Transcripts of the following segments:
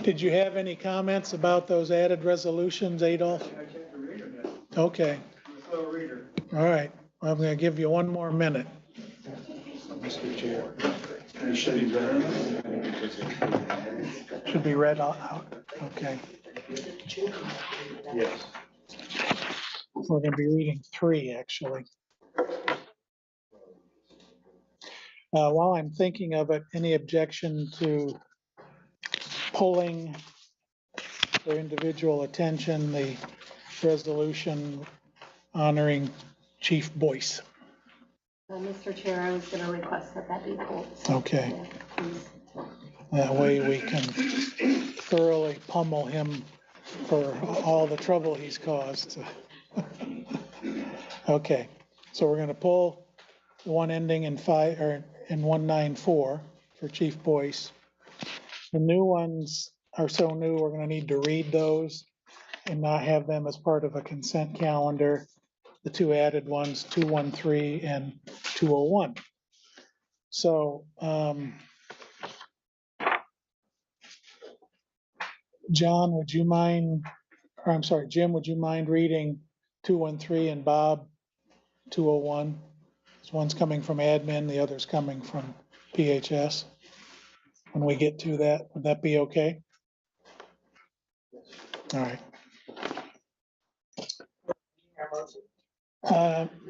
Did you have any comments about those added resolutions, Adolph? I checked the reader yet. Okay, I'm a slow reader. all right. Well, I'm going to give you one more minute. Mr. Chair, it should be read. Should be read out. Okay. Yes. We're going to be reading 3, actually. While I'm thinking of it, any objection to pulling for individual attention the resolution honoring Chief Boyce? Mr. Chair, I was going to request that that be pulled. Okay. Yeah, please. That way we can thoroughly pummel him for all the trouble he's caused. Okay, so we're going to pull the one ending in 194 for Chief Boyce. The new ones are so new, we're going to need to read those and not have them as part of a consent calendar. The 2 added ones, 213 and 201. So, John, would you mind, or I'm sorry, Jim, would you mind reading 213 and Bob 201? This one's coming from admin, the other's coming from PHS. When we get to that, would that be okay? All right.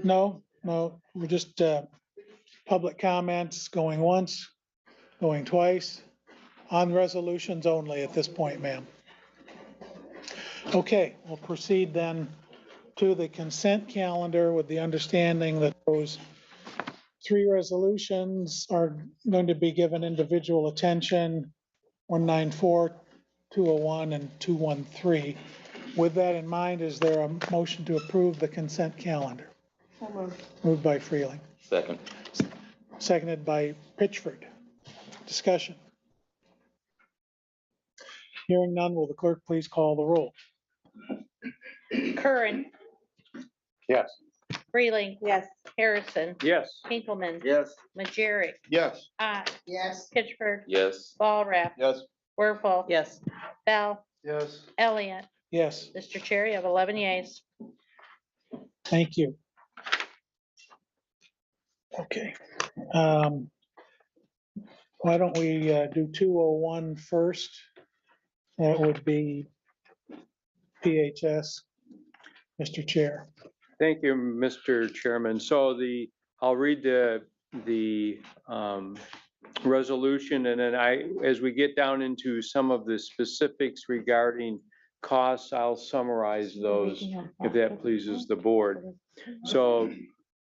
No, we're just public comments going once, going twice, on resolutions only at this point, ma'am. Okay, we'll proceed then to the consent calendar with the understanding that those 3 resolutions are going to be given individual attention, 194, 201, and 213. With that in mind, is there a motion to approve the consent calendar? So moved. Moved by Freeling, Second. seconded by Pitchford. Discussion. Hearing none, will the clerk please call the roll? Curran, Yes. Freeling, Yes. Harrison, Yes. Hinkleman, Yes. Majerick, Yes. Ott, Yes. Pittsburgh, Yes. Ballraff, Yes. Werfel. Yes. Bell, Yes. Elliott. Yes, Mr. Chair, you have 11 yeas. thank you. Okay. Why don't we do 201 first? That would be PHS, Mr. Chair. Thank you, Mr. Chairman. So I'll read the resolution, and then as we get down into some of the specifics regarding costs, I'll summarize those if that pleases the board. So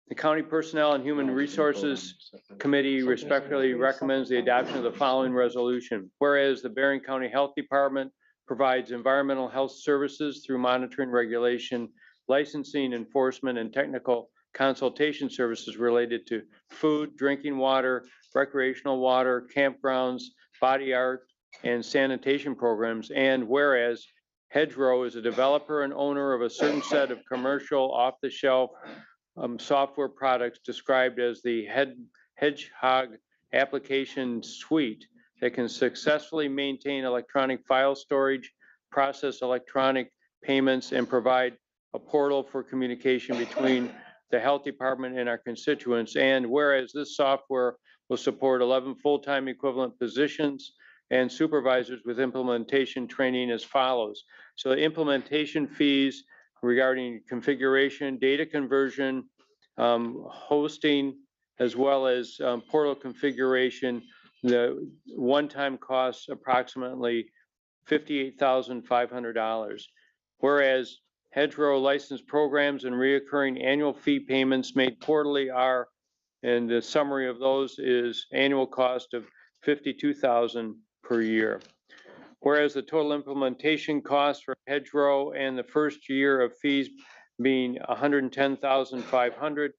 the County Personnel and Human Resources Committee respectfully recommends the adoption of the following resolution. Whereas the Bering County Health Department provides environmental health services through monitoring, regulation, licensing, enforcement, and technical consultation services related to food, drinking water, recreational water, campgrounds, body art, and sanitation programs. And whereas Hedgerow is a developer and owner of a certain set of commercial off-the-shelf software products described as the Hedgehog application suite that can successfully maintain electronic file storage, process electronic payments, and provide a portal for communication between the health department and our constituents. And whereas this software will support 11 full-time equivalent positions and supervisors with implementation training as follows. So the implementation fees regarding configuration, data conversion, hosting, as well as portal configuration, the one-time costs approximately $58,500. Whereas Hedgerow license programs and reoccurring annual fee payments made quarterly are, and the summary of those is annual cost of $52,000 per year. Whereas the total implementation cost for Hedgerow and the first year of fees being $110,500.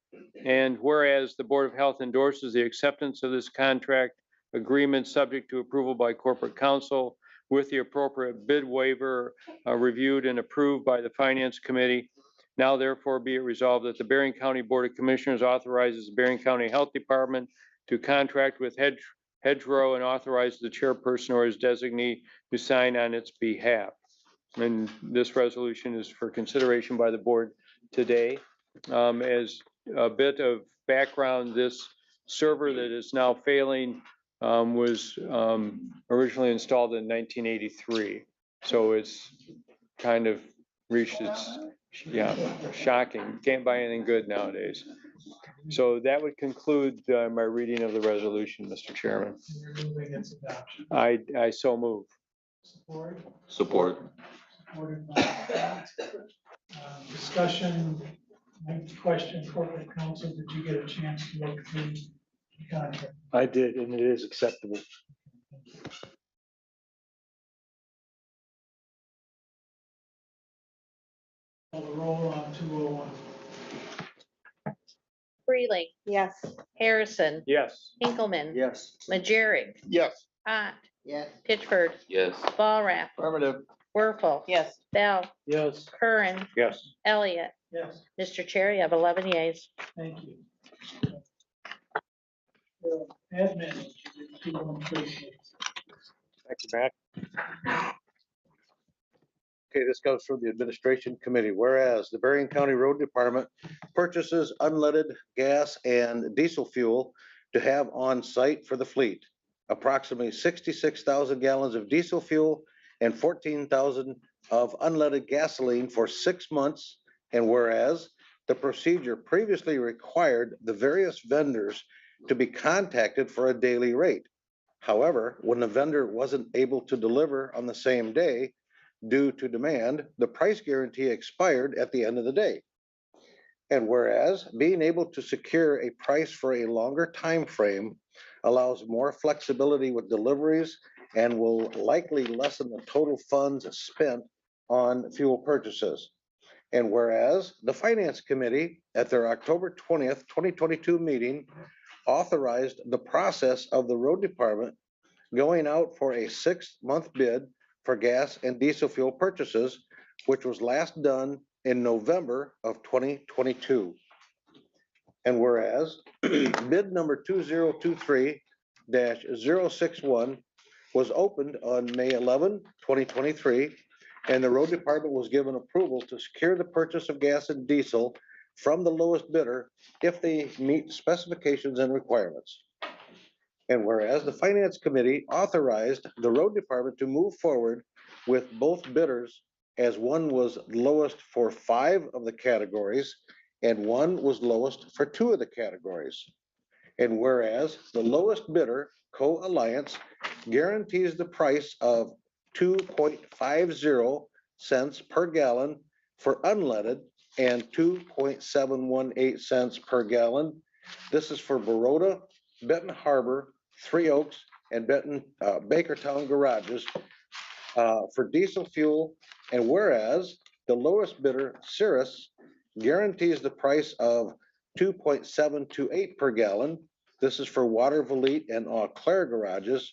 And whereas the Board of Health endorses the acceptance of this contract agreement subject to approval by corporate counsel with the appropriate bid waiver reviewed and approved by the Finance Committee. Now therefore be it resolved that the Bering County Board of Commissioners authorizes the Bering County Health Department to contract with Hedgerow and authorize the chairperson or his designee to sign on its behalf. And this resolution is for consideration by the board today. As a bit of background, this server that is now failing was originally installed in 1983. So it's kind of reached its, shocking. Can't buy anything good nowadays. So that would conclude my reading of the resolution, Mr. Chairman. You're moving its adoption. I so move. Support? Support. Supported by Pat. Discussion, my question, corporate counsel, did you get a chance to look through the contract? I did, and it is acceptable. Call the roll on 201. Freeling, Yes. Harrison, Yes. Hinkleman. Yes. Majerick, Yes. Ott, Yes. Pittsford, Yes. Ballraff, Affirmative. Werfel. Yes. Bell, Yes. Curran, Yes. Elliott. Yes, Mr. Chair, you have 11 yeas. thank you. Admin. 213. Thank you, Matt. Okay, this goes from the Administration Committee. Whereas the Berrien County Road Department purchases unleaded gas and diesel fuel to have on site for the fleet. Approximately 66,000 gallons of diesel fuel and 14,000 of unleaded gasoline for 6 months. And whereas the procedure previously required the various vendors to be contacted for a daily rate. However, when the vendor wasn't able to deliver on the same day due to demand, the price guarantee expired at the end of the day. And whereas being able to secure a price for a longer time frame allows more flexibility with deliveries and will likely lessen the total funds spent on fuel purchases. And whereas the Finance Committee at their October 20th, 2022 meeting authorized the process of the road department going out for a 6-month bid for gas and diesel fuel purchases, which was last done in November of 2022. And whereas bid number 2023-061 was opened on May 11, 2023, and the road department was given approval to secure the purchase of gas and diesel from the lowest bidder if they meet specifications and requirements. And whereas the Finance Committee authorized the road department to move forward with both bidders, as one was lowest for 5 of the categories and one was lowest for 2 of the categories. And whereas the lowest bidder, Co-Alliance, guarantees the price of 2.50 cents per gallon for unleaded and 2.718 cents per gallon. This is for Baroda, Benton Harbor, Three Oaks, and Bakertown garages for diesel fuel. And whereas the lowest bidder, Cirrus, guarantees the price of 2.728 per gallon. This is for Watervliet and Eau Claire garages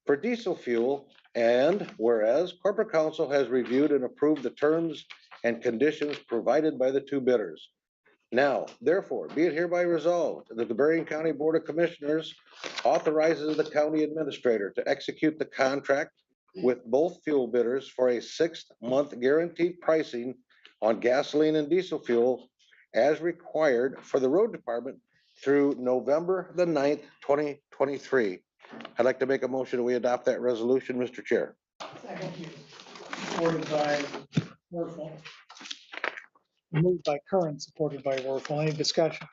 for diesel fuel. And whereas corporate counsel has reviewed and approved the terms and conditions provided by the 2 bidders. Now, therefore, be it hereby resolved that the Berrien County Board of Commissioners authorizes the county administrator to execute the contract with both fuel bidders for a 6-month guaranteed pricing on gasoline and diesel fuel as required for the road department through November the 9th, 2023. I'd like to make a motion that we adopt that resolution, Mr. Chair. Thank you. Supported by Werfel. Moved by Curran, supported by Werfel. Any discussion?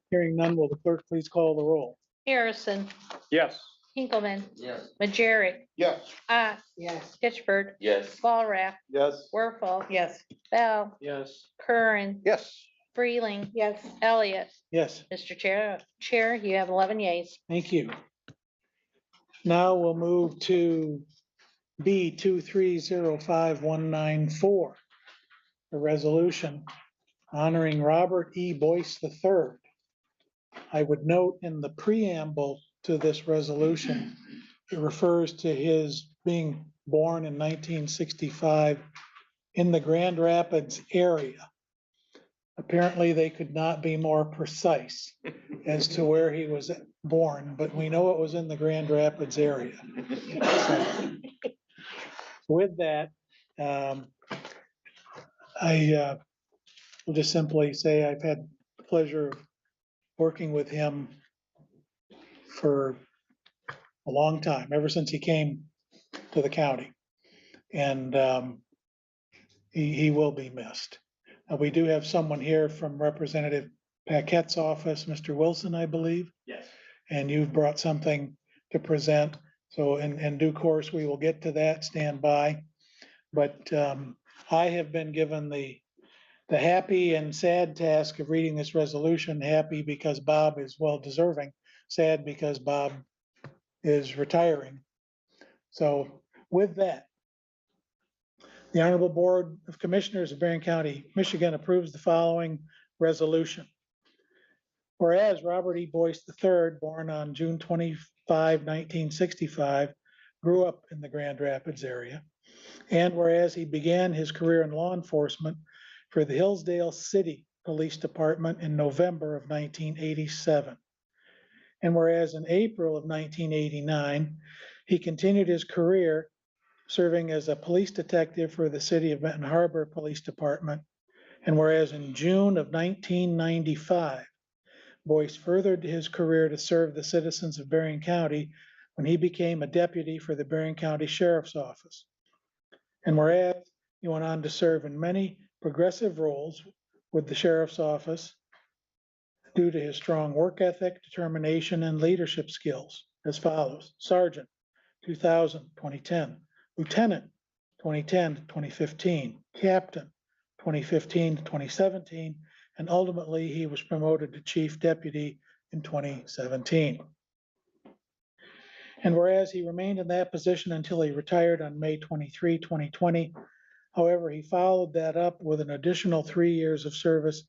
Hearing none, will the clerk please call the roll? Harrison, Yes. Hinkleman, Yes. Majerick, Yes. Ott, Yes. Pittsford, Yes. Ballraff, Yes. Werfel. Yes. Bell, Yes. Curran, Yes. Freeling, Yes. Elliott. Yes, Mr. Chair, you have 11 yeas. thank you. Now we'll move to B 2305194, a resolution honoring Robert E. Boyce III. I would note in the preamble to this resolution, it refers to his being born in 1965 in the Grand Rapids area. Apparently, they could not be more precise as to where he was born, but we know it was in the Grand Rapids area. So, with that, I will just simply say I've had the pleasure of working with him for a long time, ever since he came to the county. And he will be missed. We do have someone here from Representative Paquette's office, Mr. Wilson, I believe. Yes. And you've brought something to present. So in due course, we will get to that, stand by. But I have been given the happy and sad task of reading this resolution. Happy because Bob is well deserving, sad because Bob is retiring. So with that, the Honorable Board of Commissioners of Berrien County, Michigan approves the following resolution. Whereas Robert E. Boyce III, born on June 25, 1965, grew up in the Grand Rapids area. And whereas he began his career in law enforcement for the Hillsdale City Police Department in November of 1987. And whereas in April of 1989, he continued his career serving as a police detective for the City of Benton Harbor Police Department. And whereas in June of 1995, Boyce furthered his career to serve the citizens of Berrien County when he became a deputy for the Berrien County Sheriff's Office. And whereas he went on to serve in many progressive roles with the Sheriff's Office due to his strong work ethic, determination, and leadership skills as follows: Sergeant, 2000, 2010. Lieutenant, 2010 to 2015, Captain, 2015 to 2017, and ultimately he was promoted to Chief Deputy in 2017. And whereas he remained in that position until he retired on May 23, 2020, however, he followed that up with an additional 3 years of service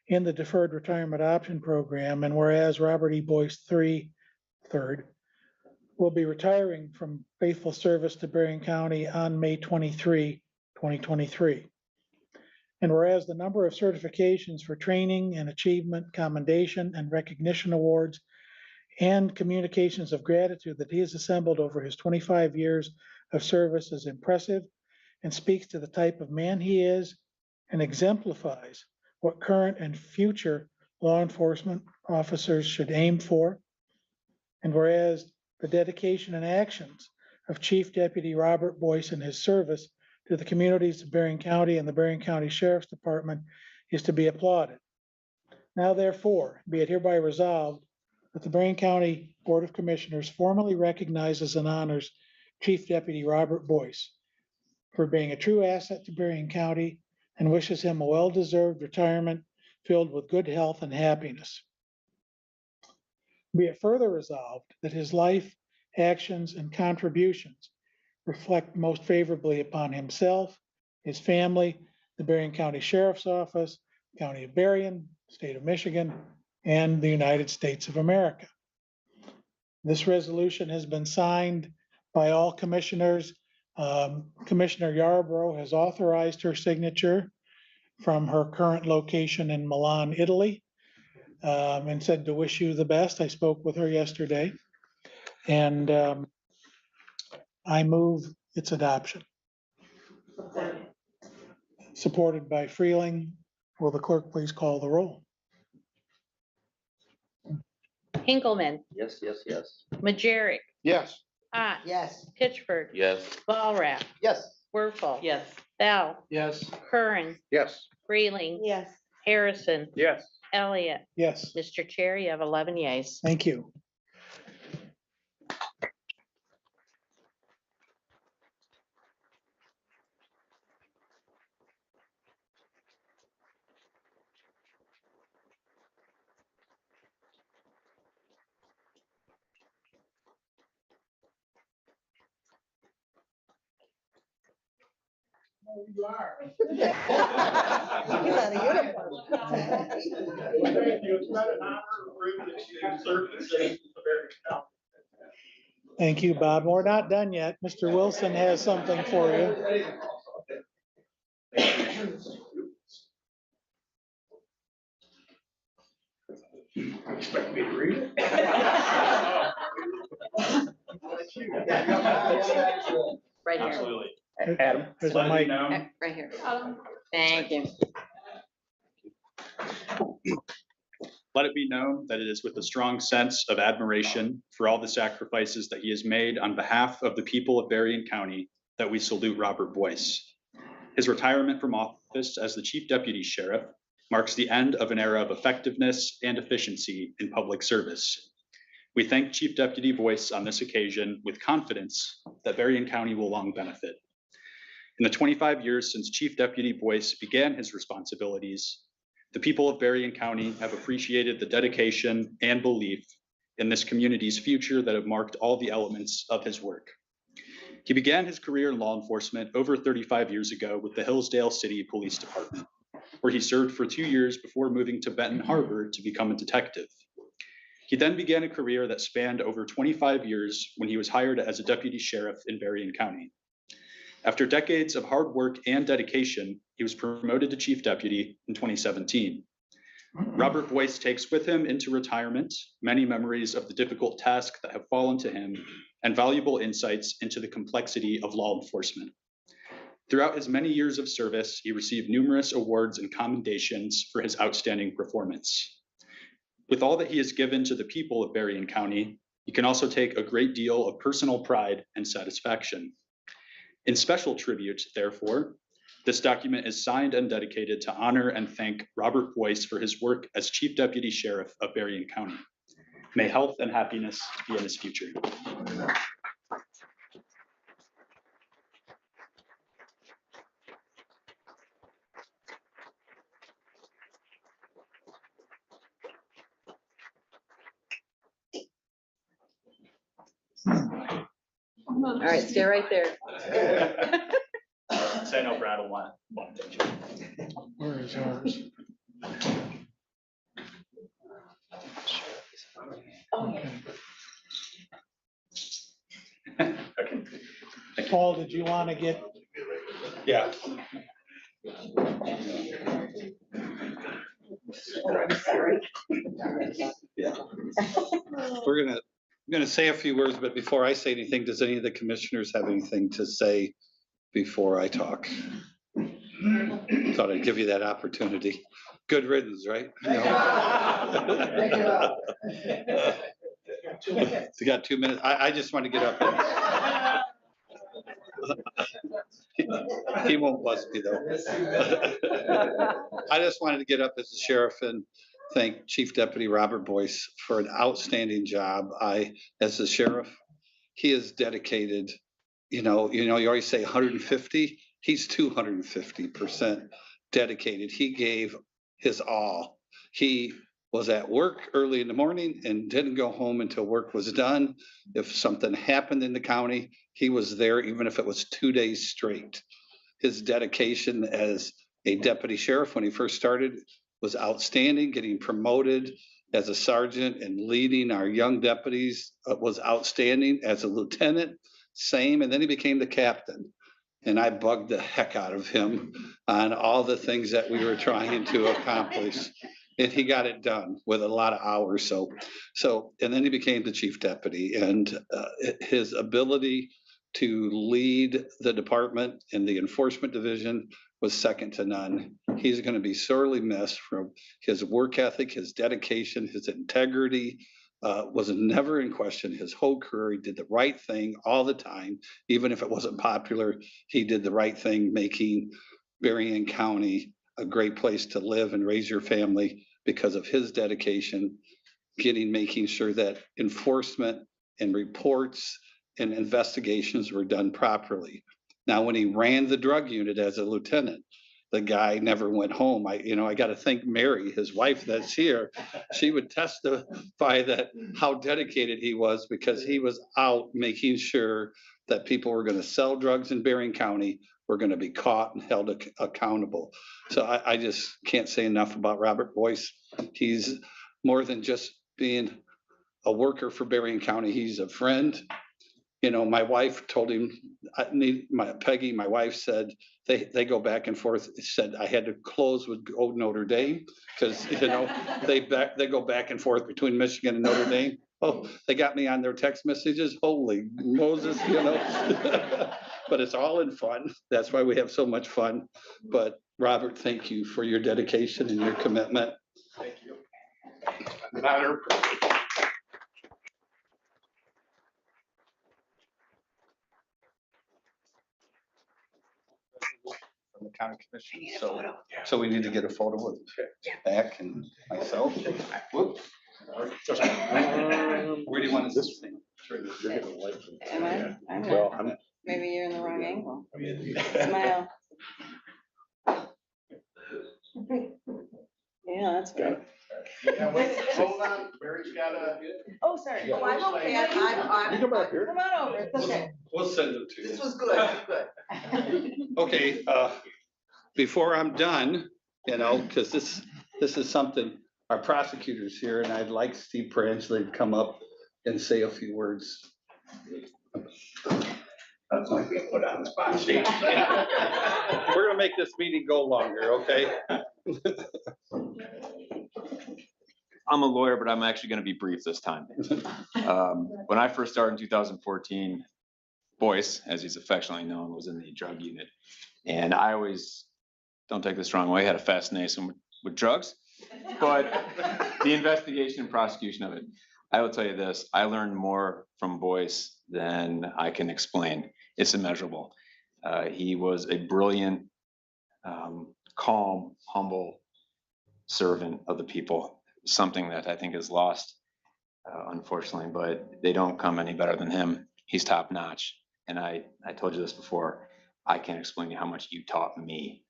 in the Deferred Retirement Option Program, and whereas Robert E. Boyce III will be retiring from faithful service to Berrien County on May 23, 2023. And whereas the number of certifications for training and achievement, commendation, and recognition awards and communications of gratitude that he has assembled over his 25 years of service is impressive and speaks to the type of man he is and exemplifies what current and future law enforcement officers should aim for. And whereas the dedication and actions of Chief Deputy Robert Boyce and his service to the communities of Berrien County and the Berrien County Sheriff's Department is to be applauded. Now therefore, be it hereby resolved that the Berrien County Board of Commissioners formally recognizes and honors Chief Deputy Robert Boyce for being a true asset to Berrien County and wishes him a well-deserved retirement filled with good health and happiness. Be it further resolved that his life, actions, and contributions reflect most favorably upon himself, his family, the Berrien County Sheriff's Office, County of Berrien, State of Michigan, and the United States of America. This resolution has been signed by all commissioners. Commissioner Yarborough has authorized her signature from her current location in Milan, Italy, and said to wish you the best. I spoke with her yesterday, and I move its adoption. Supported by Freeling. Will the clerk please call the roll? Hinkleman, Yes, yes, yes. Majerick, Yes. Ott, Yes. Pittsburgh, Yes. Walrath, Yes. Werfel. Yes. Bell, Yes. Curran, Yes. Freeling, Yes. Harrison, Yes. Elliott. Yes, Mr. Chair, you have 11 yeas. thank you. Thank you. It's been an honor and privilege to serve the citizens of Berrien County. Thank you, Bob. We're not done yet. Mr. Wilson has something for you. Expect me to read it? Right here, Absolutely. Adam, There's a let it be mic. known, right here. Thank you. Let it be known that it is with a strong sense of admiration for all the sacrifices that he has made on behalf of the people of Berrien County that we salute Robert Boyce. His retirement from office as the Chief Deputy Sheriff marks the end of an era of effectiveness and efficiency in public service. We thank Chief Deputy Boyce on this occasion with confidence that Berrien County will long benefit. In the 25 years since Chief Deputy Boyce began his responsibilities, the people of Berrien County have appreciated the dedication and belief in this community's future that have marked all the elements of his work. He began his career in law enforcement over 35 years ago with the Hillsdale City Police Department, where he served for 2 years before moving to Benton Harbor to become a detective. He then began a career that spanned over 25 years when he was hired as a deputy sheriff in Berrien County. After decades of hard work and dedication, he was promoted to chief deputy in 2017. Robert Boyce takes with him into retirement many memories of the difficult task that have fallen to him and valuable insights into the complexity of law enforcement. Throughout his many years of service, he received numerous awards and commendations for his outstanding performance. With all that he has given to the people of Berrien County, he can also take a great deal of personal pride and satisfaction. In special tribute, therefore, this document is signed and dedicated to honor and thank Robert Boyce for his work as Chief Deputy Sheriff of Berrien County. May health and happiness be in his future. All right, stay right there. Say no, Brad will want picture. Where is ours? Okay. Paul, did you want to get, Yeah. I'm gonna say a few words, but before I say anything, does any of the commissioners have anything to say before I talk? Thought I'd give you that opportunity. Good riddance, right? You got 2 minutes. I just want to get up and. He won't buzz me though. I just wanted to get up as a sheriff and thank Chief Deputy Robert Boyce for an outstanding job. As the sheriff, he is dedicated, you always say 150, he's 250% dedicated. He gave his all. He was at work early in the morning and didn't go home until work was done. If something happened in the county, he was there even if it was 2 days straight. His dedication as a deputy sheriff when he first started was outstanding. Getting promoted as a sergeant and leading our young deputies was outstanding. As a lieutenant, same. And then he became the captain. And I bugged the heck out of him on all the things that we were trying to accomplish. And he got it done with a lot of hours. And then he became the chief deputy, and his ability to lead the department and the enforcement division was second to none. He's going to be sorely missed from his work ethic, his dedication, his integrity was never in question. His whole career, he did the right thing all the time, even if it wasn't popular. He did the right thing, making Berrien County a great place to live and raise your family because of his dedication, making sure that enforcement and reports and investigations were done properly. Now, when he ran the drug unit as a lieutenant, the guy never went home. I got to thank Mary, his wife that's here. She would testify that how dedicated he was, because he was out making sure that people were going to sell drugs in Berrien County were going to be caught and held accountable. So I just can't say enough about Robert Boyce. He's more than just being a worker for Berrien County. He's a friend. You know, my wife told him, Peggy, my wife said, they go back and forth, said I had to close with Old Notre Dame, because, you know, they go back and forth between Michigan and Notre Dame. Oh, they got me on their text messages, holy Moses, you know. But it's all in fun. That's why we have so much fun. But Robert, thank you for your dedication and your commitment. Thank you. An honor. From the county commission, so we need to get a photo with Beck and myself. Whoops. Where do you want this? Am I? I'm Well, not. Maybe you're in the wrong angle. Smile. Yeah, that's good. Hold on, Barry's got a. Oh, sorry. Oh, I'm okay. You come back here. Come on over. It's okay. We'll send it to you. This was good. Okay, before I'm done, you know, because this is something, our prosecutor's here, and I'd like Steve Pransley to come up and say a few words. That's like being put on the spot, Steve. We're gonna make this meeting go longer, okay? I'm a lawyer, but I'm actually going to be brief this time. When I first started in 2014, Boyce, as he's affectionately known, was in the drug unit. And I always, don't take this the wrong way, had a fascination with drugs, but the investigation and prosecution of it, I will tell you this, I learned more from Boyce than I can explain. It's immeasurable. He was a brilliant, calm, humble servant of the people, something that I think is lost, unfortunately, but they don't come any better than him. He's top notch. And I told you this before, I can't explain to you how much you taught me.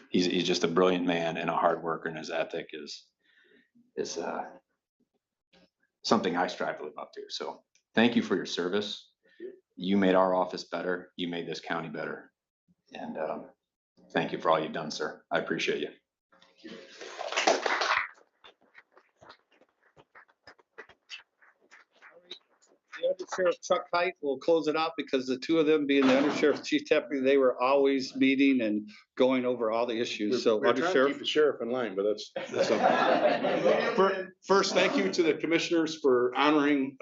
He's just a brilliant man and a hard worker, and his ethic is something I strive to live up to. So thank you for your service. You made our office better. You made this county better. And thank you for all you've done, sir. I appreciate you. The Undersheriff Chuck Height will close it out, because the two of them, being the Undersheriff Chief Deputy, they were always meeting and going over all the issues. So We're trying to Undersheriff. keep the sheriff in line, but that's something. First, thank you to the commissioners for honoring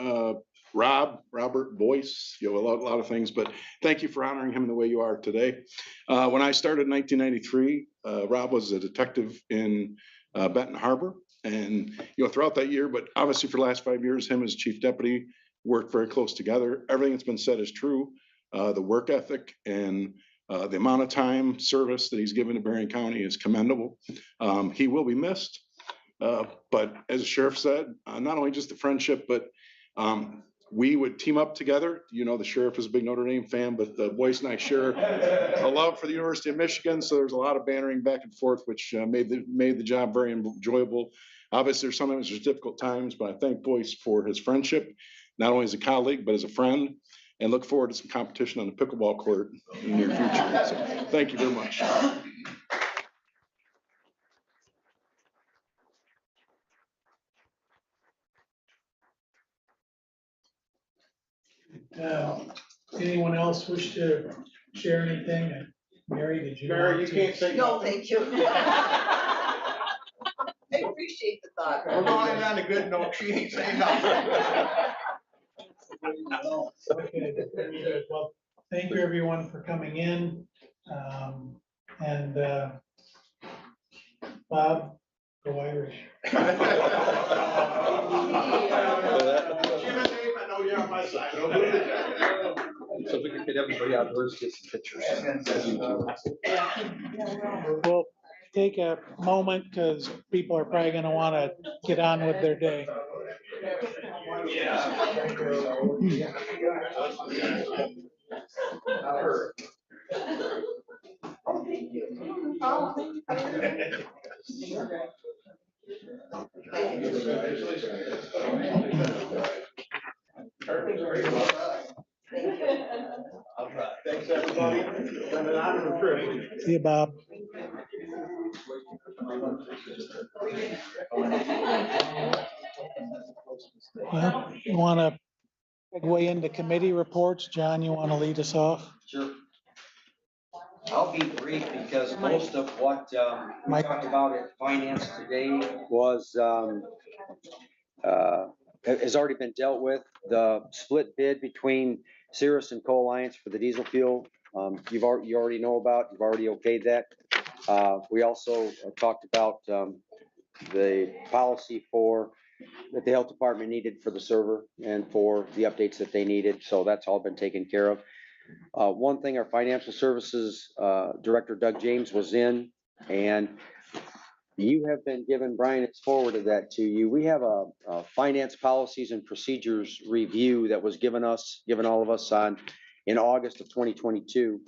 Robert Boyce. You know, a lot of things, but thank you for honoring him the way you are today. When I started in 1993, Rob was a detective in Benton Harbor, and you know, throughout that year, but obviously for the last 5 years, him as chief deputy worked very close together. Everything that's been said is true. The work ethic and the amount of time service that he's given to Berrien County is commendable. He will be missed. But as the sheriff said, not only just the friendship, but we would team up together. You know, the sheriff is a big Notre Dame fan, but Boyce and I share a love for the University of Michigan. So there's a lot of bantering back and forth, which made the job very enjoyable. Obviously, sometimes there's difficult times, but I thank Boyce for his friendship, not only as a colleague, but as a friend, and look forward to some competition on the pickleball court in the near future. So thank you very much. Anyone else wish to share anything? Mary, did you? Mary, you want to? can't say. No, nothing. thank you. I appreciate the thought. We're going in on a good note. She ain't saying nothing. Okay, very good. Well, thank you everyone for coming in. And Bob, go Irish. Jim and Dave, I know you're on my side. So we can get everybody outdoors, get some pictures. We'll take a moment because people are probably going to want to get on with their day. Thanks, everybody. It's been an honor and privilege. See you, Bob. Well, you want to Segue into committee reports. John, you want to lead us off? Sure. I'll be brief because most of what we Mike. talked about at finance today was, has already been dealt with. The split bid between Cirrus and Coal Alliance for the diesel fuel, you already know about, you've already okayed that. We also talked about the policy that the health department needed for the server and for the updates that they needed. So that's all been taken care of. One thing, our financial services director, Doug James, was in, and you have been given, Brian, it's forwarded that to you. We have a finance policies and procedures review that was given all of us in August of 2022.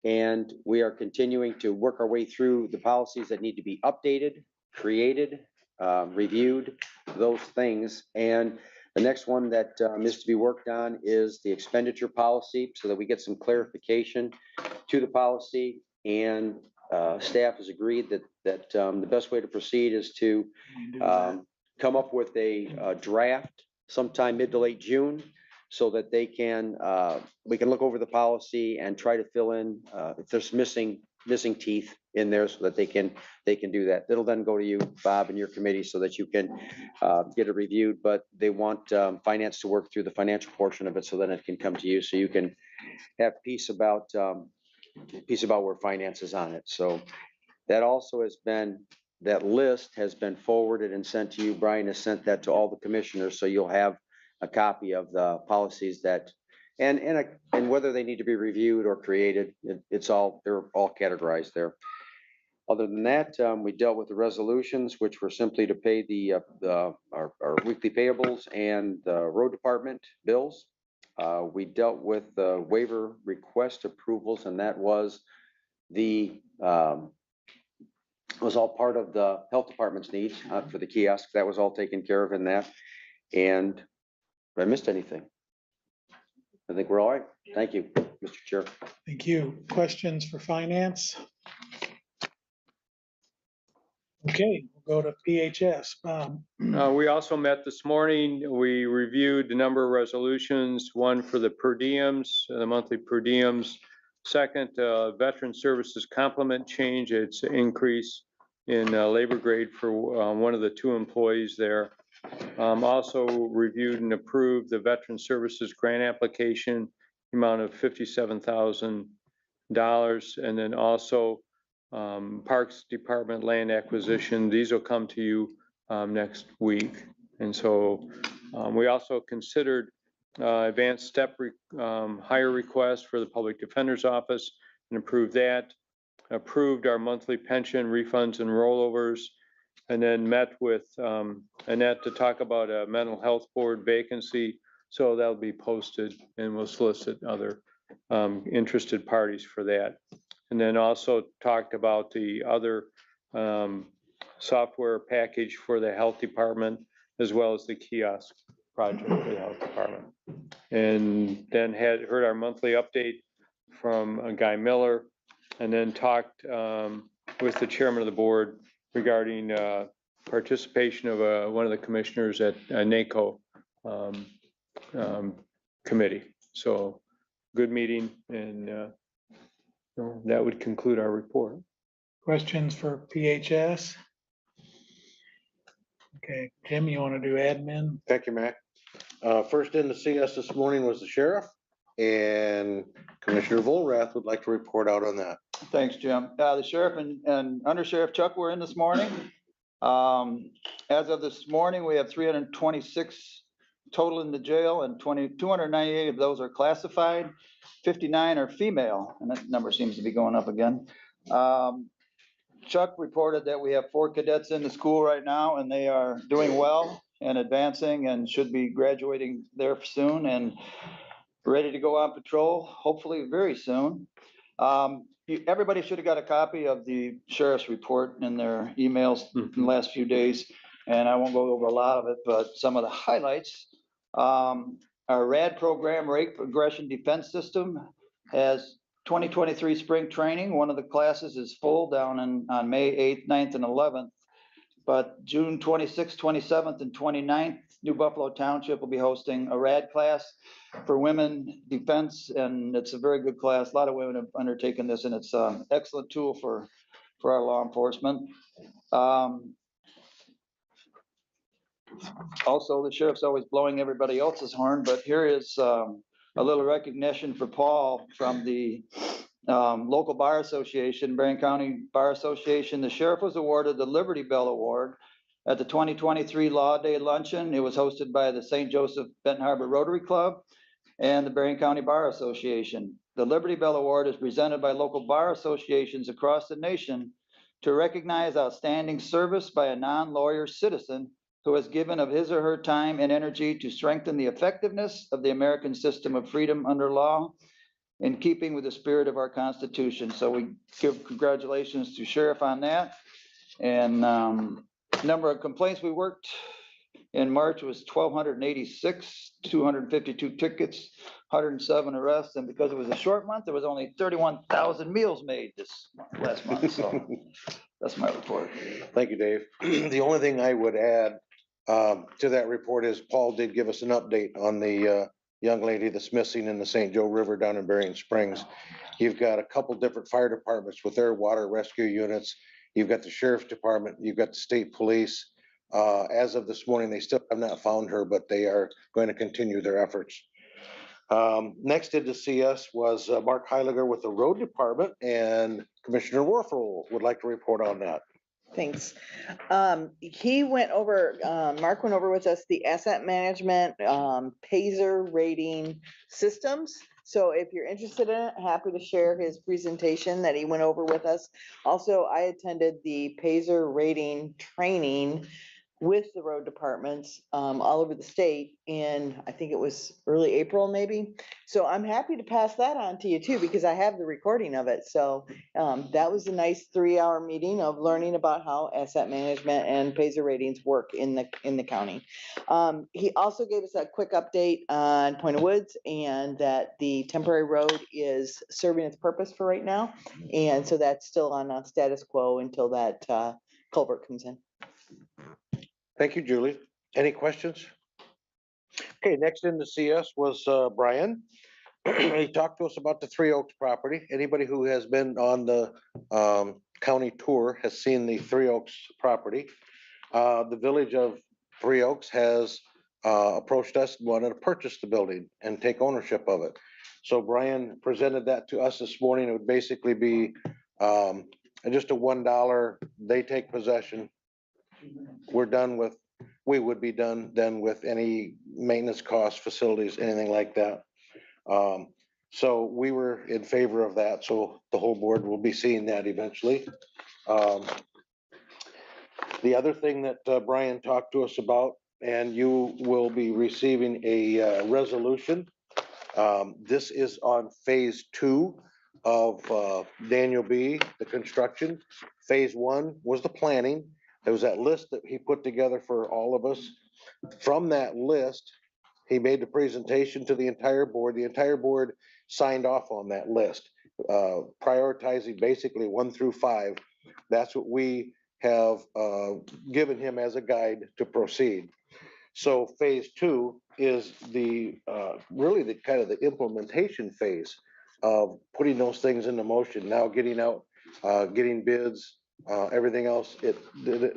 And we are continuing to work our way through the policies that need to be updated, created, reviewed, those things. And the next one that is to be worked on is the expenditure policy, so that we get some clarification to the policy. And staff has agreed that the best way to proceed is to come up with a draft sometime mid to late June, so that we can look over the policy and try to fill in if there's missing teeth in there, so that they can do that. It'll then go to you, Bob, and your committee, so that you can get it reviewed. But they want finance to work through the financial portion of it, so then it can come to you, so you can have peace about where finance is on it. So that also has been, that list has been forwarded and sent to you. Brian has sent that to all the commissioners, so you'll have a copy of the policies that, and whether they need to be reviewed or created, they're all categorized there. Other than that, we dealt with the resolutions, which were simply to pay our weekly payables and the road department bills. We dealt with the waiver request approvals, and that was was all part of the health department's needs for the kiosk. That was all taken care of in that. And have I missed anything? I think we're all right. Thank you, Mr. Chair. Thank you. Questions for finance? Okay, we'll go to PHS. Bob. We also met this morning. We reviewed a number of resolutions, one for the per diems, the monthly per diems. Second, veteran services complement change, its increase in labor grade for one of the two employees there. Also reviewed and approved the veteran services grant application, amount of $57,000. And then also Parks Department land acquisition. These will come to you next week. And so we also considered advanced step hire request for the Public Defender's Office and approved that. Approved our monthly pension refunds and rollovers, and then met with Annette to talk about a mental health board vacancy. So that'll be posted, and we'll solicit other interested parties for that. And then also talked about the other software package for the health department, as well as the kiosk project for the health department. And then heard our monthly update from Guy Miller, and then talked with the chairman of the board regarding participation of one of the commissioners at NACO committee. So good meeting, and that would conclude our report. Questions for PHS? Okay, Jim, you want to do admin? Thank you, Mac. First in to see us this morning was the sheriff, and Commissioner Volrath would like to report out on that. Thanks, Jim. The sheriff and under Sheriff Chuck were in this morning. As of this morning, we have 326 total in the jail, and 298 of those are classified. 59 are female, and that number seems to be going up again. Chuck reported that we have 4 cadets in the school right now, and they are doing well and advancing and should be graduating there soon and ready to go on patrol, hopefully very soon. Everybody should have got a copy of the sheriff's report in their emails in the last few days, and I won't go over a lot of it, but some of the highlights. Our RAD program, Rape Aggression Defense System, has 2023 spring training. One of the classes is full down on May 8th, 9th, and 11th. But June 26th, 27th, and 29th, New Buffalo Township will be hosting a RAD class for women defense, and it's a very good class. A lot of women have undertaken this, and it's an excellent tool for our law enforcement. Also, the sheriff's always blowing everybody else's horn, but here is a little recognition for Paul from the local bar association, Berrien County Bar Association. The sheriff was awarded the Liberty Bell Award at the 2023 Law Day Luncheon. It was hosted by the St. Joseph Benton Harbor Rotary Club and the Berrien County Bar Association. The Liberty Bell Award is presented by local bar associations across the nation to recognize outstanding service by a non-lawyer citizen who has given of his or her time and energy to strengthen the effectiveness of the American system of freedom under law in keeping with the spirit of our Constitution. So we give congratulations to Sheriff on that. And number of complaints we worked in March was 1,286, 252 tickets, 107 arrests. And because it was a short month, there was only 31,000 meals made last month. So that's my report. Thank you, Dave. The only thing I would add to that report is Paul did give us an update on the young lady that's missing in the St. Joe River down in Berrien Springs. You've got a couple different fire departments with their water rescue units. You've got the sheriff's department, you've got the state police. As of this morning, they still have not found her, but they are going to continue their efforts. Next in to see us was Mark Heiliger with the road department, and Commissioner Warfel would like to report on that. Thanks. He went over, Mark went over with us the asset management, Payzer rating systems. So if you're interested in it, happy to share his presentation that he went over with us. Also, I attended the Payzer rating training with the road departments all over the state in, I think it was early April maybe. So I'm happy to pass that on to you too, because I have the recording of it. So that was a nice 3-hour meeting of learning about how asset management and Payzer ratings work in the county. He also gave us a quick update on Point of Woods and that the temporary road is serving its purpose for right now. And so that's still on a status quo until that culvert comes in. Thank you, Julie. Any questions? Okay, next in to see us was Brian. He talked to us about the Three Oaks property. Anybody who has been on the county tour has seen the Three Oaks property. The village of Three Oaks has approached us and wanted to purchase the building and take ownership of it. So Brian presented that to us this morning. It would basically be just a $1, they take possession. We're done with, we would be done then with any maintenance costs, facilities, anything like that. So we were in favor of that. So the whole board will be seeing that eventually. The other thing that Brian talked to us about, and you will be receiving a resolution. This is on phase 2 of Daniel B, the construction. Phase 1 was the planning. There was that list that he put together for all of us. From that list, he made the presentation to the entire board. The entire board signed off on that list, prioritizing basically 1 through 5. That's what we have given him as a guide to proceed. So phase 2 is the really the kind of the implementation phase of putting those things into motion. Now getting out, getting bids, everything else it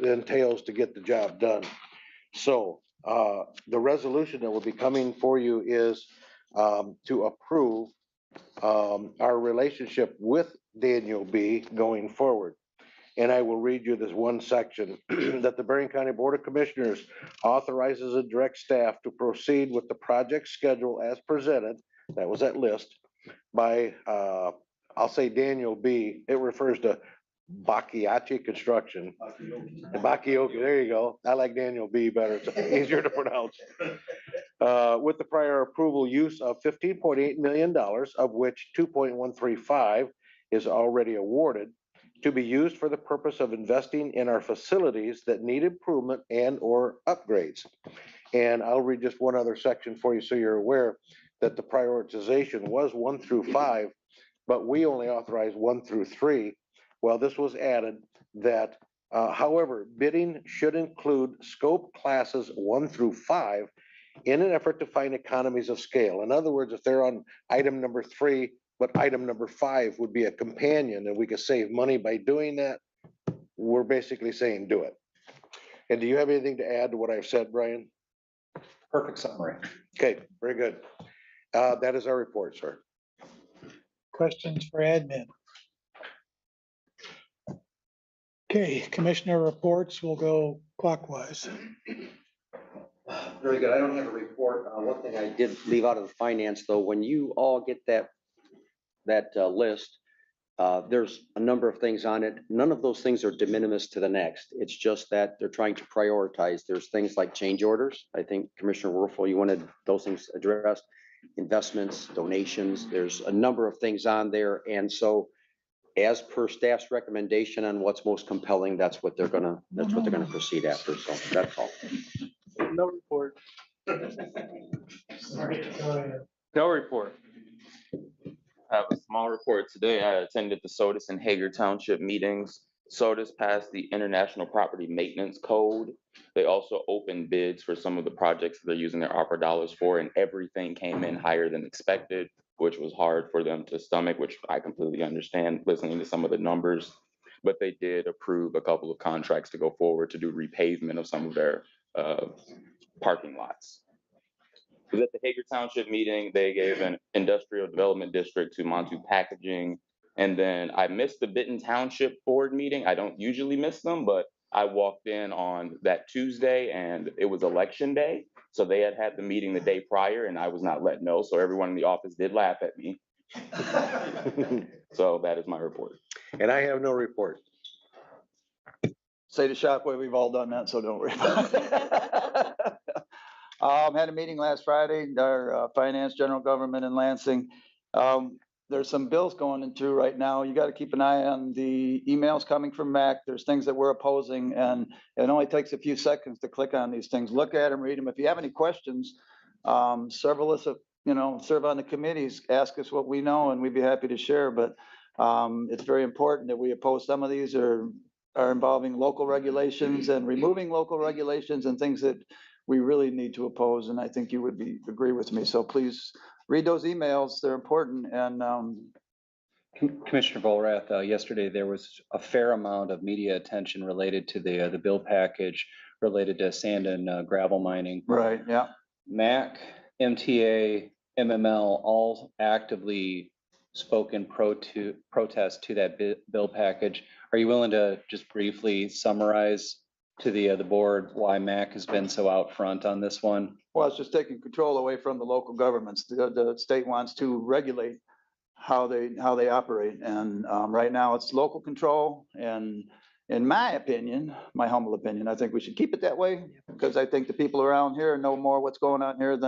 entails to get the job done. So the resolution that will be coming for you is to approve our relationship with Daniel B going forward. And I will read you this one section that the Berrien County Board of Commissioners authorizes and directs staff to proceed with the project schedule as presented. That was that list by, I'll say Daniel B. It refers to Bacchiacci Construction. Bacchiocchi, there you go. I like Daniel B better. It's easier to pronounce. With the prior approval use of $15.8 million, of which 2.135 is already awarded, to be used for the purpose of investing in our facilities that need improvement and or upgrades. And I'll read just one other section for you so you're aware that the prioritization was 1 through 5, but we only authorized 1 through 3. Well, this was added that However, bidding should include scope classes 1 through 5 in an effort to find economies of scale. In other words, if they're on item number 3, but item number 5 would be a companion and we could save money by doing that, we're basically saying do it. And do you have anything to add to what I've said, Brian? Perfect summary. Okay, very good. That is our report, sir. Questions for admin? Okay, commissioner reports, we'll go clockwise. Very good. I don't have a report. One thing I did leave out of the finance, though, when you all get that list, there's a number of things on it. None of those things are de minimis to the next. It's just that they're trying to prioritize. There's things like change orders. I think Commissioner Werfel, you wanted those things addressed. Investments, donations, there's a number of things on there. And so as per staff's recommendation on what's most compelling, that's what they're gonna proceed after. So that's all. No report. No report. I have a small report today. I attended the SOTUS and Hager Township meetings. SOTUS passed the International Property Maintenance Code. They also opened bids for some of the projects that they're using their ARPA dollars for, and everything came in higher than expected, which was hard for them to stomach, which I completely understand listening to some of the numbers. But they did approve a couple of contracts to go forward to do repavement of some of their parking lots. It was at the Hager Township meeting. They gave an industrial development district to Montu Packaging. And then I missed the Benton Township board meeting. I don't usually miss them, but I walked in on that Tuesday and it was election day. So they had the meeting the day prior and I was not let know. So everyone in the office did laugh at me. So that is my report. And I have no report. Say to Shockwave, we've all done that, so don't worry about it. Had a meeting last Friday, our finance, general government in Lansing. There's some bills going through right now. You got to keep an eye on the emails coming from MAC. There's things that we're opposing, and it only takes a few seconds to click on these things. Look at them, read them. If you have any questions, several of us, serve on the committees, ask us what we know, and we'd be happy to share. But it's very important that we oppose some of these are involving local regulations and removing local regulations and things that we really need to oppose. And I think you would agree with me. So please read those emails. They're important. And Commissioner Volrath, yesterday there was a fair amount of media attention related to the bill package related to sand and gravel mining. Right. Yeah. MAC, MTA, MML all actively spoke in protest to that bill package. Are you willing to just briefly summarize to the board why MAC has been so out front on this one? Well, it's just taking control away from the local governments. The state wants to regulate how they operate. And right now it's local control. And in my opinion, my humble opinion, I think we should keep it that way because I think the people around here know more what's going on here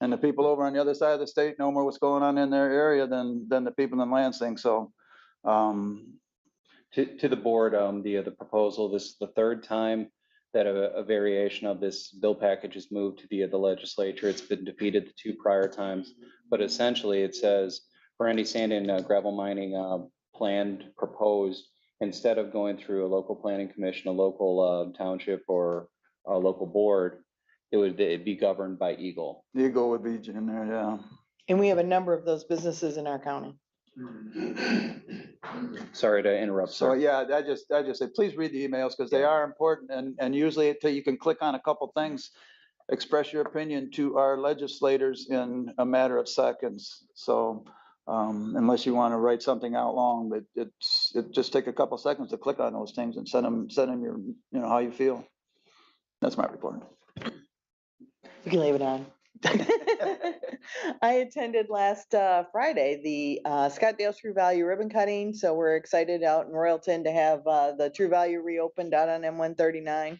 and the people over on the other side of the state know more what's going on in their area than the people in Lansing. So to the board, the proposal, this is the third time that a variation of this bill package is moved to the legislature. It's been defeated the 2 prior times, but essentially it says for any sand and gravel mining planned proposed, instead of going through a local planning commission, a local township or a local board, it'd be governed by Eagle. Eagle would be in there, yeah. And we have a number of those businesses in our county. Sorry to interrupt, So sir. yeah, I just say, please read the emails because they are important and usually until you can click on a couple things, express your opinion to our legislators in a matter of seconds. So unless you want to write something out long, but it just take a couple seconds to click on those things and send them your, how you feel. That's my report. You can leave it on. I attended last Friday the Scottdale True Value ribbon cutting, so we're excited out in Royalton to have the True Value reopened out on M139.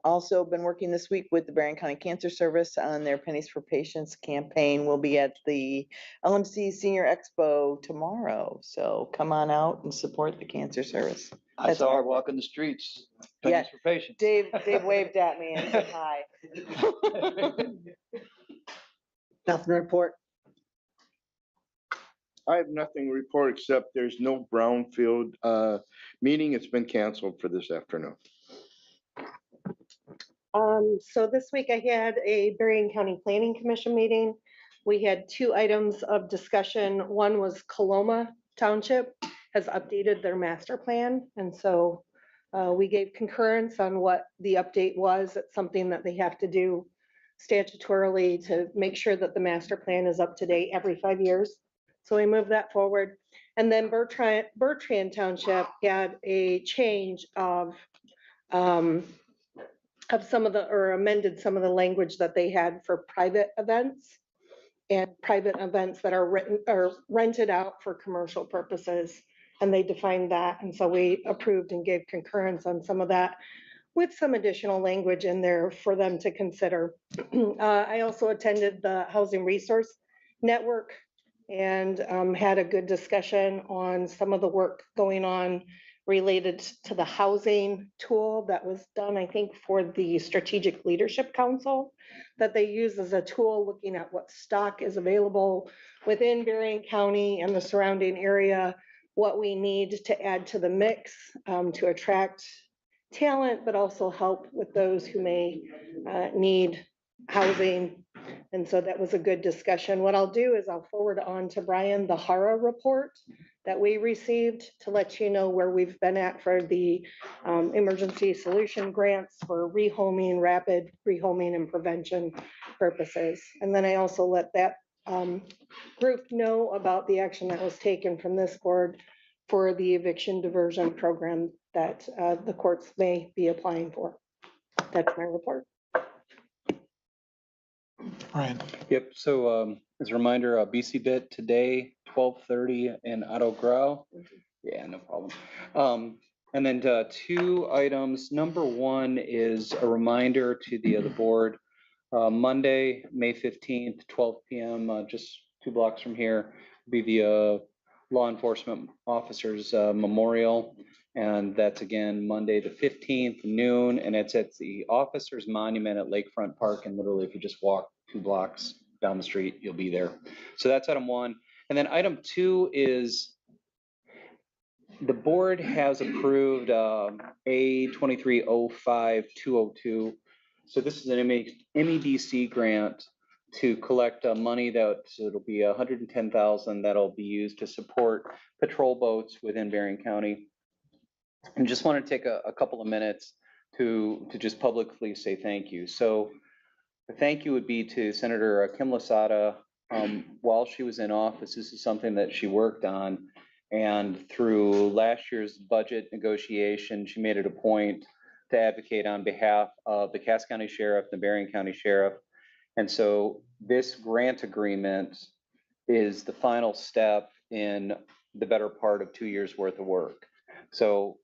Also been working this week with the Berrien County Cancer Service on their Pennies for Patients campaign. We'll be at the LMC Senior Expo tomorrow, so come on out and support the Cancer Service. I saw her walking the streets. Pennies for Patients. Dave waved at me and said hi. Nothing to report. I have nothing to report except there's no brownfield meeting. It's been canceled for this afternoon. So this week I had a Berrien County Planning Commission meeting. We had 2 items of discussion. One was Coloma Township has updated their master plan. And so we gave concurrence on what the update was. It's something that they have to do statutorily to make sure that the master plan is up to date every 5 years. So we moved that forward. And then Bertrand Township had a change of some of the, or amended some of the language that they had for private events and private events that are written or rented out for commercial purposes. And they defined that. And so we approved and gave concurrence on some of that with some additional language in there for them to consider. I also attended the Housing Resource Network and had a good discussion on some of the work going on related to the housing tool that was done, I think, for the Strategic Leadership Council that they use as a tool looking at what stock is available within Berrien County and the surrounding area, what we need to add to the mix to attract talent, but also help with those who may need housing. And so that was a good discussion. What I'll do is I'll forward on to Brian the HARA report that we received to let you know where we've been at for the emergency solution grants for rehoming, rapid rehoming and prevention purposes. And then I also let that group know about the action that was taken from this board for the eviction diversion program that the courts may be applying for. That's my report. Ryan. Yep, so as a reminder, BC Bit today, 12:30 in Otto Grau. Yeah, no problem. And then 2 items. Number 1 is a reminder to the board. Monday, May 15th, 12 p.m., just 2 blocks from here, will be the Law Enforcement Officers Memorial. And that's again, Monday, the 15th, noon, and it's at the Officers Monument at Lakefront Park. And literally, if you just walk 2 blocks down the street, you'll be there. So that's item 1. And then item 2 is the board has approved A2305-202. So this is an MEDC grant to collect money that it'll be $110,000 that'll be used to support patrol boats within Berrien County. And just want to take a couple of minutes to just publicly say thank you. So the thank you would be to Senator Kim Lasada. While she was in office, this is something that she worked on. And through last year's budget negotiation, she made it a point to advocate on behalf of the Cass County Sheriff, the Berrien County Sheriff. And so this grant agreement is the final step in the better part of 2 years worth of work. So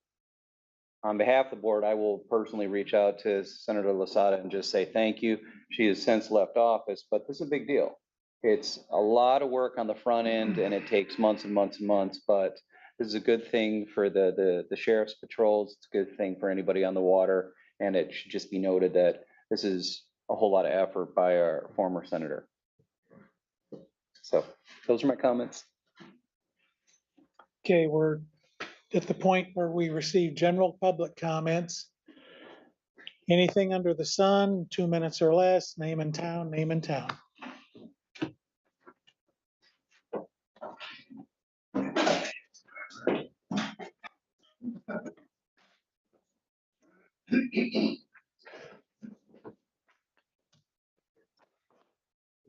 on behalf of the board, I will personally reach out to Senator Lasada and just say thank you. She has since left office, but this is a big deal. It's a lot of work on the front end and it takes months and months and months, but this is a good thing for the sheriff's patrols. It's a good thing for anybody on the water. And it should just be noted that this is a whole lot of effort by our former senator. So those are my comments. Okay, we're at the point where we receive general public comments. Anything under the sun, 2 minutes or less, name and town, name and town.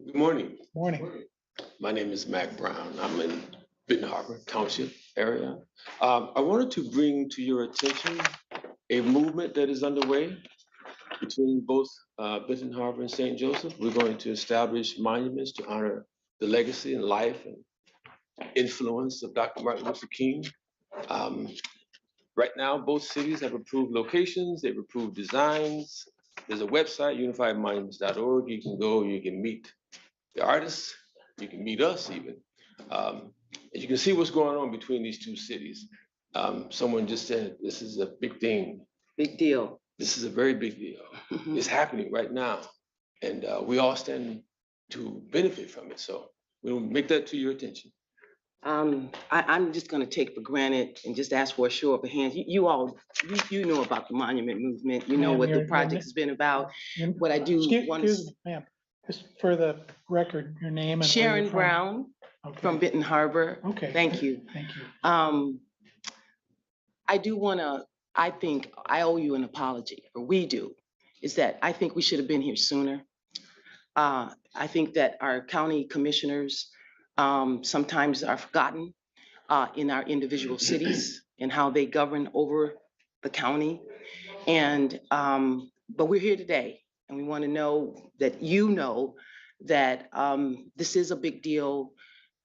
Good morning. Morning. My name is Mac Brown. I'm in Benton Harbor Township area. I wanted to bring to your attention a movement that is underway between both Benton Harbor and St. Joseph. We're going to establish monuments to honor the legacy and life and influence of Dr. Martin Luther King. Right now, both cities have approved locations, they've approved designs. There's a website, unifiedmonuments.org. You can go, you can meet the artists, you can meet us even. And you can see what's going on between these 2 cities. Someone just said, this is a big thing. Big deal. This is a very big deal. It's happening right now. And we all stand to benefit from it. So we'll make that to your attention. I'm just gonna take for granted and just ask for a show of hands. You all, you know about the monument movement, you know Ma'am, what the your project has been about. your- What I do want Excuse to, me, ma'am, just for the record, your name and where you're Sharon from. Brown Okay, from Benton Harbor. Okay. Thank you. Thank you. I do wanna, I think I owe you an apology, or we do, is that I think we should have been here sooner. I think that our county commissioners sometimes are forgotten in our individual cities and how they govern over the county. And, but we're here today and we want to know that you know that this is a big deal.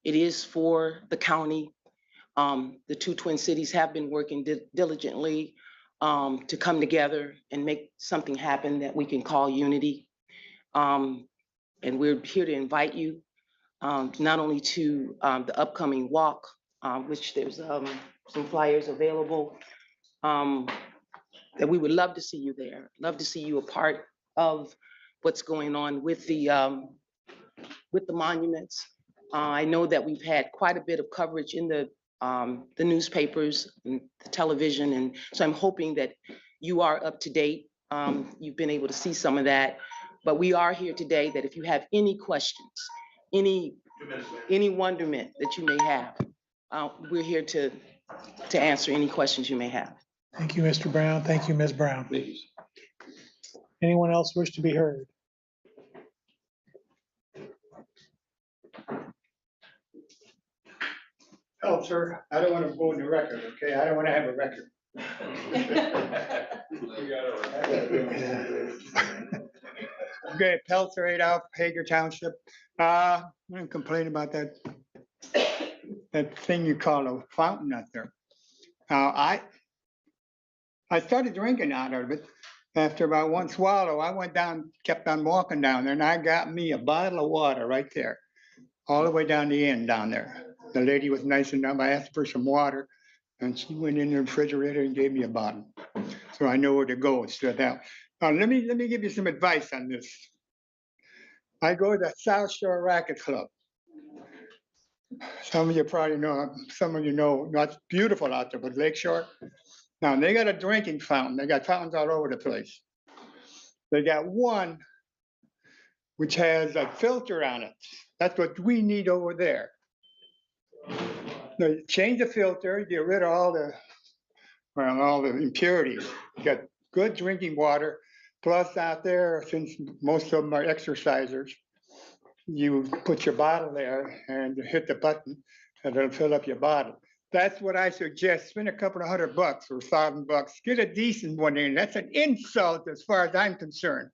It is for the county. The two twin cities have been working diligently to come together and make something happen that we can call unity. And we're here to invite you not only to the upcoming walk, which there's some flyers available, that we would love to see you there, love to see you a part of what's going on with the monuments. I know that we've had quite a bit of coverage in the newspapers and the television, and so I'm hoping that you are up to date. You've been able to see some of that, but we are here today that if you have any questions, any wonderment that you may have, we're here to answer any questions you may have. Thank you, Mr. Brown. Thank you, Ms. Brown. Please. Anyone else wish to be heard? Oh, sir, I don't want to go in the record, okay? I don't want to have a record. Okay, Pelter 8 out, Hager Township. I'm gonna complain about that thing you call a fountain out there. I started drinking out of it. After about one swallow, I went down, kept on walking down there, and I got me a bottle of water right there, all the way down the end down there. The lady was nice enough. I asked for some water, and she went in the refrigerator and gave me a bottle. So I know where to go instead of that. Let me give you some advice on this. I go to the South Shore Racket Club. Some of you probably know, some of you know, it's beautiful out there, but Lakeshore. Now, they got a drinking fountain. They got fountains all over the place. They got one which has a filter on it. That's what we need over there. They change the filter, get rid of all the impurities. You got good drinking water. Plus out there, since most of them are exercisers, you put your bottle there and you hit the button and it'll fill up your bottle. That's what I suggest. Spend a couple of $100 or $1,000. Get a decent one in. That's an insult as far as I'm concerned.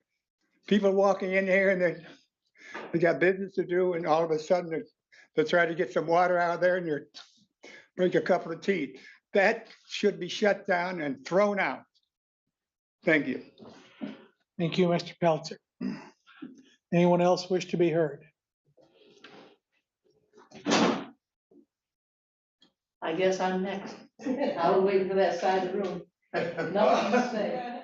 People walking in here and they got business to do, and all of a sudden they try to get some water out of there and you drink a couple of tea. That should be shut down and thrown out. Thank you. Thank you, Mr. Pelzer. Anyone else wish to be heard? I guess I'm next. I was waiting for that side of the room. Nothing to say.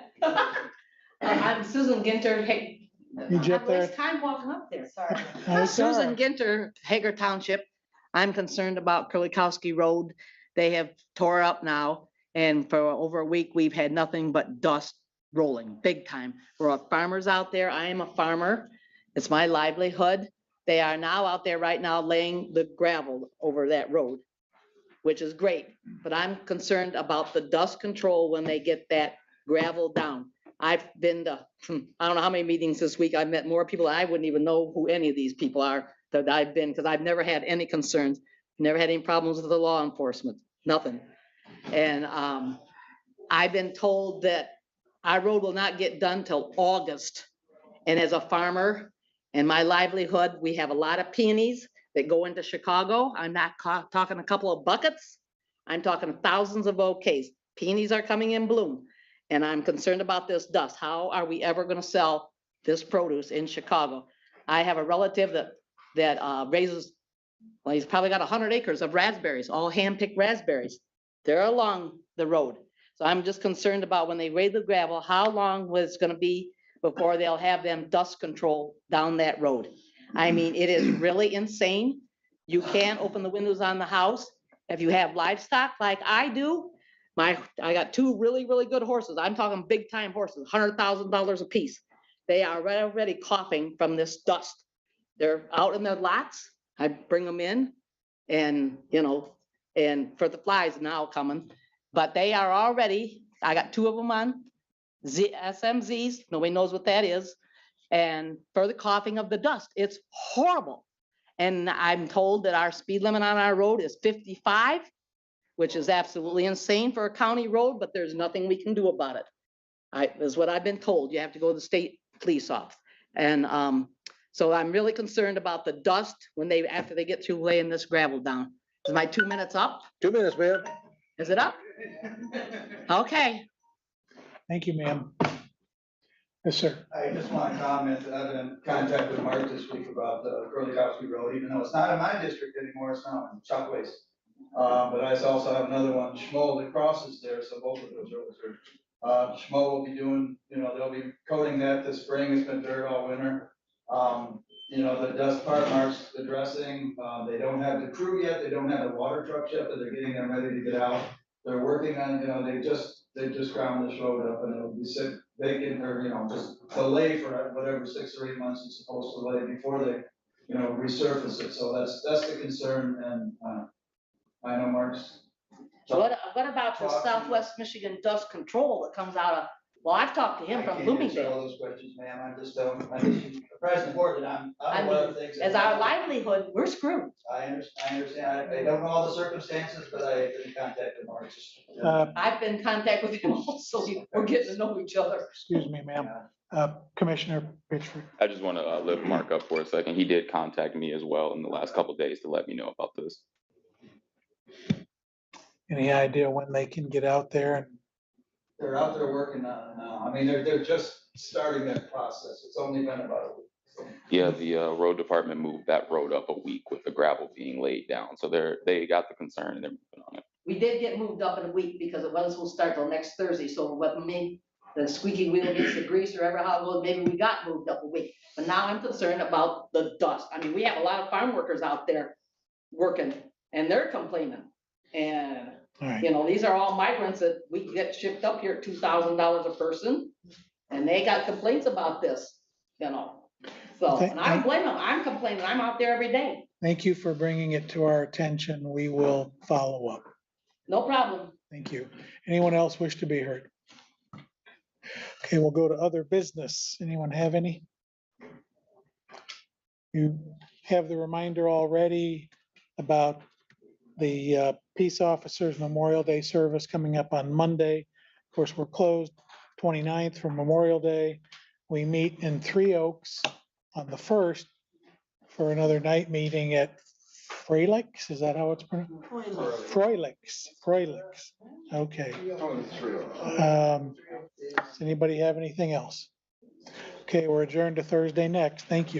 I'm Susan Ginter. Hey, You jet I there? waste time walking up there, sorry. Oh, it's all Susan right. Ginter, Hager Township. I'm concerned about Kulikowski Road. They have tore up now, and for over a week, we've had nothing but dust rolling, big time. We're farmers out there. I am a farmer. It's my livelihood. They are now out there right now laying the gravel over that road, which is great, but I'm concerned about the dust control when they get that gravel down. I've been to, I don't know how many meetings this week. I've met more people. I wouldn't even know who any of these people are that I've been, because I've never had any concerns, never had any problems with the law enforcement, nothing. And I've been told that our road will not get done till August. And as a farmer and my livelihood, we have a lot of peonies that go into Chicago. I'm not talking a couple of buckets. I'm talking thousands of bouquets. Peonies are coming in bloom. And I'm concerned about this dust. How are we ever going to sell this produce in Chicago? I have a relative that raises, well, he's probably got 100 acres of raspberries, all hand-picked raspberries. They're along the road. So I'm just concerned about when they raise the gravel, how long was it going to be before they'll have them dust control down that road? I mean, it is really insane. You can open the windows on the house. If you have livestock like I do, I got two really, really good horses. I'm talking big time horses, $100,000 a piece. They are already coughing from this dust. They're out in their lots. I bring them in and, and for the flies now coming, but they are already, I got two of them on SMZs. Nobody knows what that is. And for the coughing of the dust, it's horrible. And I'm told that our speed limit on our road is 55, which is absolutely insane for a county road, but there's nothing we can do about it. Is what I've been told. You have to go to the state police office. And so I'm really concerned about the dust after they get through laying this gravel down. Is my 2 minutes up? 2 minutes, ma'am. Is it up? Okay. Thank you, ma'am. Yes, sir. I just want to comment that I've been in contact with Mark this week about the Curlikowski Road, even though it's not in my district anymore, it's now in Chuckways. But I also have another one, Schmoll, that crosses there, so both of those roads are. Schmoll will be doing, they'll be coating that this spring, it's been dirt all winter. The dust part Mark's addressing, they don't have the crew yet, they don't have the water trucks yet, but they're getting them ready to get out. They're working on, they just ground this road up and it'll be vacant or, just delay for whatever 6 or 8 months it's supposed to lay before they, resurface it. So that's the concern and, I know Mark's. What about the Southwest Michigan dust control that comes out of, well, I've talked to him from All Bloomingdale. those questions, ma'am, I just don't, President Board, that I'm aware of things. As our livelihood, we're screwed. I understand, I don't know all the circumstances, but I've been in contact with Mark. I've been in contact with him also. We're getting to know each other. Excuse me, ma'am. Commissioner Pitchford. I just want to lift Mark up for a second. He did contact me as well in the last couple of days to let me know about this. Any idea when they can get out there? And They're out there working on it now. I mean, they're just starting that process. It's only been about a week. Yeah, the road department moved that road up a week with the gravel being laid down. So they got the concern and they're moving on it. We did get moved up in a week because it wasn't supposed to start till next Thursday. So what made the squeaky wheel gets the grease or ever how it goes, maybe we got moved up a week. But now I'm concerned about the dust. I mean, we have a lot of farm workers out there working and they're complaining. And, these are all migrants that we get shipped up here at $2,000 a person. And they got complaints about this, So, and I don't blame them. I'm complaining. I'm out there every day. thank you for bringing it to our attention. We will follow up. No problem. Thank you. Anyone else wish to be heard? Okay, we'll go to other business. Anyone have any? You have the reminder already about the Peace Officers Memorial Day service coming up on Monday. Of course, we're closed 29th for Memorial Day. We meet in Three Oaks on the 1st for another night meeting at Fralix. Is that how it's pronounced? Fralix. Okay. Does anybody have anything else? Okay, we're adjourned to Thursday next. Thank you.